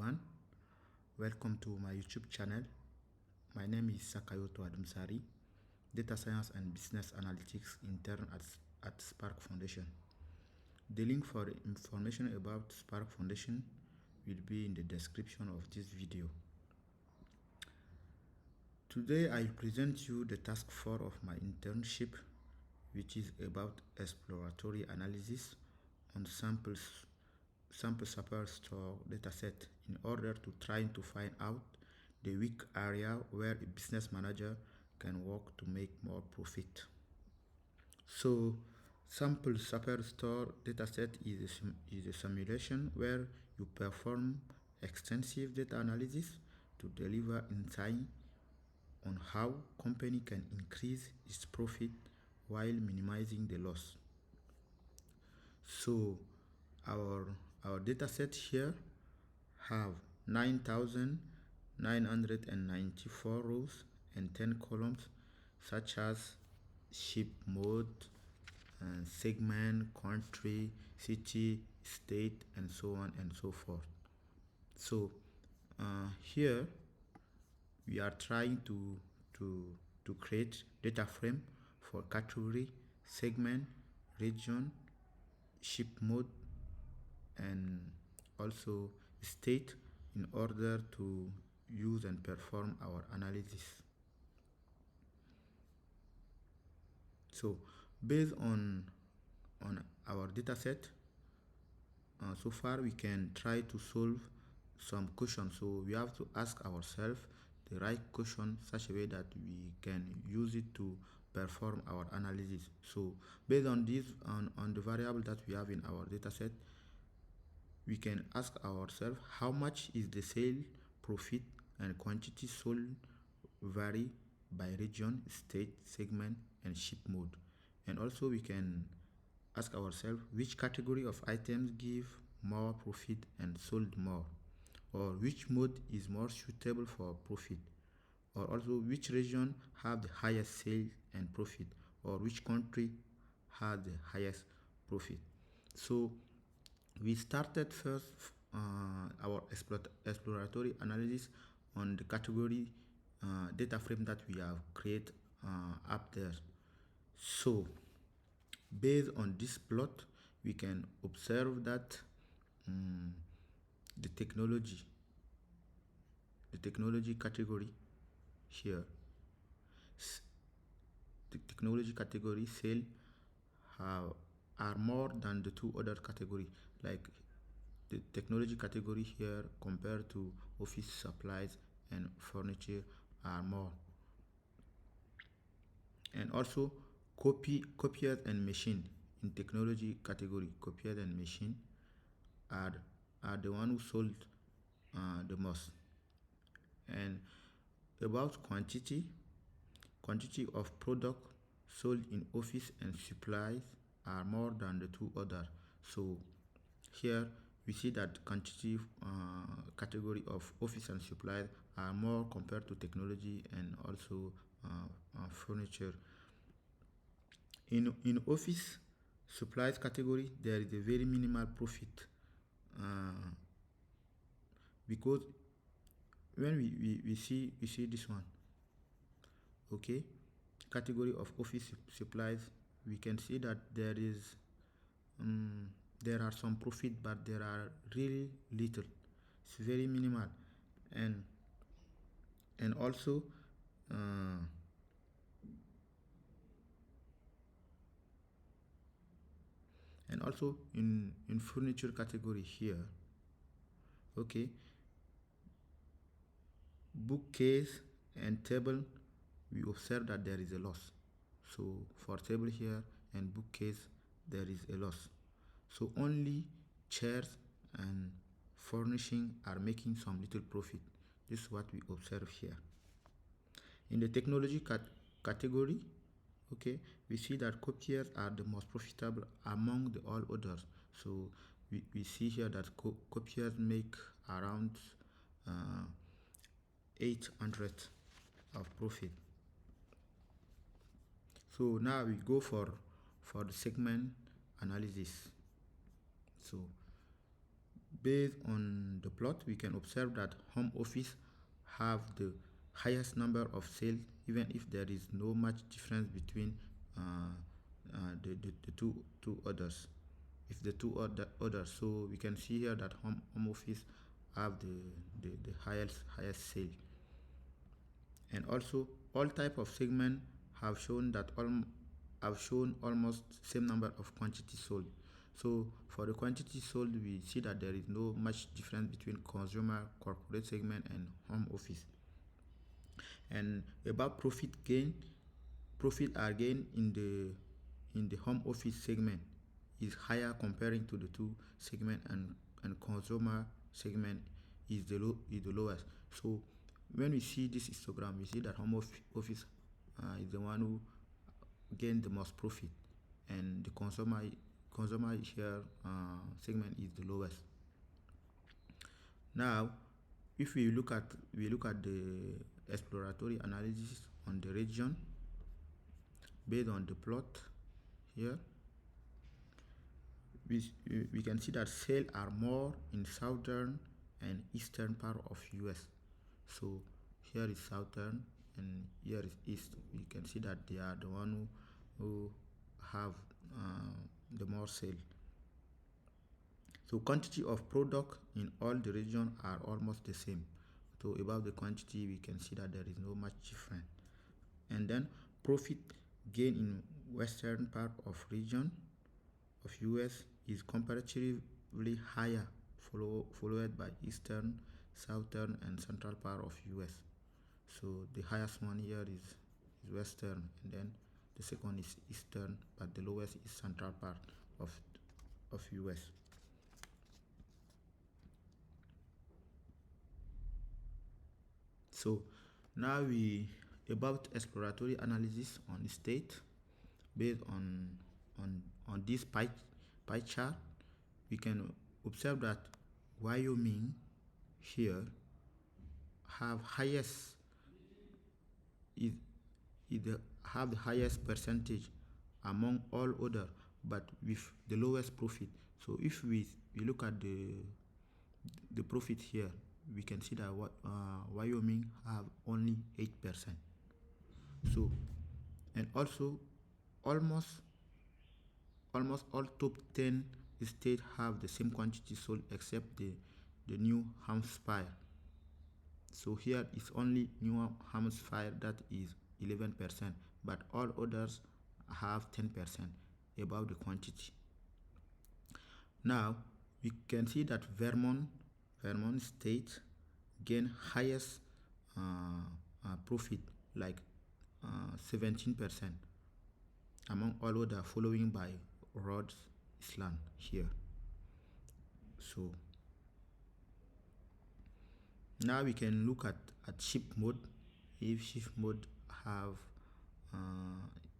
everyone, welcome to my YouTube channel. My name is Sakayoto Adumsari, Data Science and Business Analytics Intern at Spark Foundation. The link for information about Spark Foundation will be in the description of this video. Today I present you the task 4 of my internship, which is about exploratory analysis on SampleSuperstore dataset in order to try to find out the weak area where a business manager can work to make more profit. So SampleSuperstore dataset is a simulation where you perform extensive data analysis to deliver insight on how company can increase its profit while minimizing the loss. So our dataset here have 9,994 rows and 10 columns, such as ship mode, segment, country, city, state, and so on and so forth. So here we are trying to create data frame for category, segment, region, ship mode, and also state in order to use and perform our analysis. So based on our dataset, so far we can try to solve some questions. So we have to ask ourselves the right question such a way that we can use it to perform our analysis. So based on this, on the variable that we have in our dataset, we can ask ourselves how much is the sale, profit, and quantity sold vary by region, state, segment, and ship mode. And also we can ask ourselves which category of items give more profit and sold more, or which mode is more suitable for profit, or also which region have the highest sale and profit, or which country has the highest profit. So we started first our exploratory analysis on the category data frame that we have created up there. So based on this plot, we can observe that the technology category here, the technology category sale are more than the two other categories. Like the technology category here compared to office supplies and furniture are more. And also copiers and machine in technology category, copiers and machine are the one who sold the most. And about quantity of product sold in office and supplies are more than the two others. So here we see that quantity category of office and supplies are more compared to technology and also furniture. In office supplies category, there is a very minimal profit because when we see this one, okay, category of office supplies, we can see that there is there are some profit, but there are really little. It's very minimal. And also in furniture category here, okay, bookcase and table, we observe that there is a loss. So for table here and bookcase, there is a loss. So only chairs and furnishing are making some little profit. This is what we observe here. In the technology category, okay, we see that copiers are the most profitable among the all others. So we see here that copiers make around 800 of profit. So now we go for the segment analysis. So based on the plot, we can observe that home office have the highest number of sales, even if there is no much difference between the two others. If the two others, so we can see here that home office have the highest sale. And also all type of segment have shown that have shown almost same number of quantity sold. So for the quantity sold, we see that there is no much difference between consumer, corporate segment, and home office. And about profit gain, profit are gained in the home office segment is higher comparing to the two segment, and consumer segment is the lowest. So when we see this histogram, we see that home office is the one who gained the most profit, and the consumer share segment is the lowest. Now, if we look at the exploratory analysis on the region based on the plot here, we can see that sales are more in southern and eastern part of US. So here is southern and here is east. We can see that they are the one who have the more sale. So quantity of product in all the region are almost the same. So about the quantity, we can see that there is no much difference. And then profit gain in western part of region of US is comparatively higher, followed by eastern, southern, and central part of US. So the highest one here is western, and then the second is eastern, but the lowest is central part of US. So now we about exploratory analysis on state based on this pie chart. We can observe that Wyoming here have highest is have the highest percentage among all other, but with the lowest profit. So if we look at the profit here, we can see that Wyoming have only 8%. So, and also almost all top 10 states have the same quantity sold except the New Hampshire. So here is only New Hampshire that is 11%, but all others have 10% about the quantity. Now we can see that Vermont state gain highest profit, like 17% among all other, following by Rhode Island here. So now we can look at ship mode. If shift mode have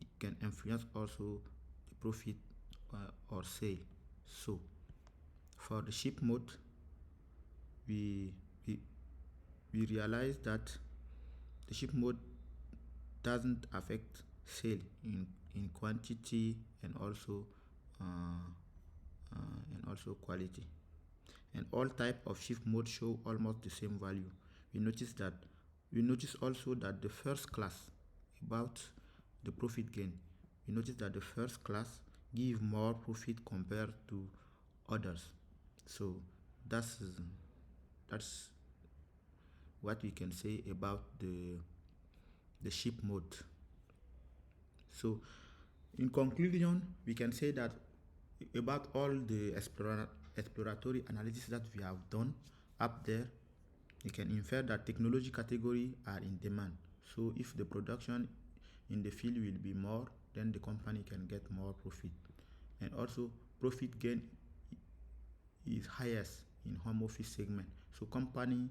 it can influence also the profit or sale. So for the ship mode, we realize that the ship mode doesn't affect sale in quantity and also quality, and all type of shift mode show almost the same value. We notice also that the first class, about the profit gain, we notice that the first class give more profit compared to others. So that's what we can say about the ship mode. So in conclusion, we can say that about all the exploratory analysis that we have done up there, you can infer that technology category are in demand. So if the production in the field will be more, then the company can get more profit. And also profit gain is highest in home office segment. So company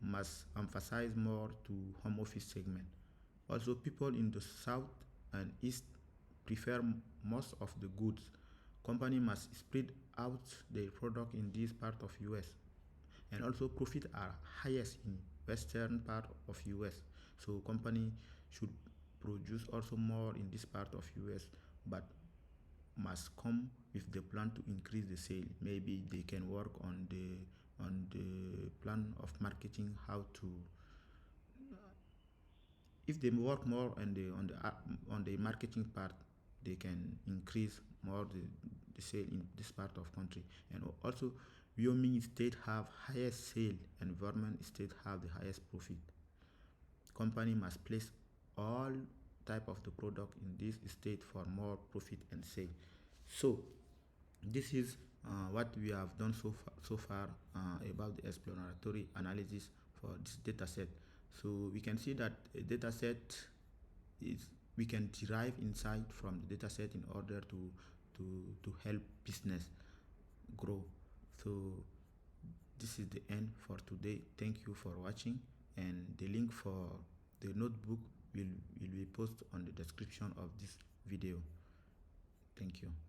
must emphasize more to home office segment. Also people in the south and east prefer most of the goods. Company must spread out their product in this part of US. And also profit are highest in western part of US. So company should produce also more in this part of US, but must come with the plan to increase the sale. Maybe they can work on the plan of marketing, how to, if they work more on the marketing part, they can increase more the sale in this part of country. And also, Wyoming state have highest sale, and Vermont state have the highest profit. Company must place all type of the product in this state for more profit and sale. So this is what we have done so far about the exploratory analysis for this data set. So we can see that a data set is, we can derive insight from the data set in order to help business grow. So this is the end for today. Thank you for watching, and the link for the notebook will be posted on the description of this video. Thank you.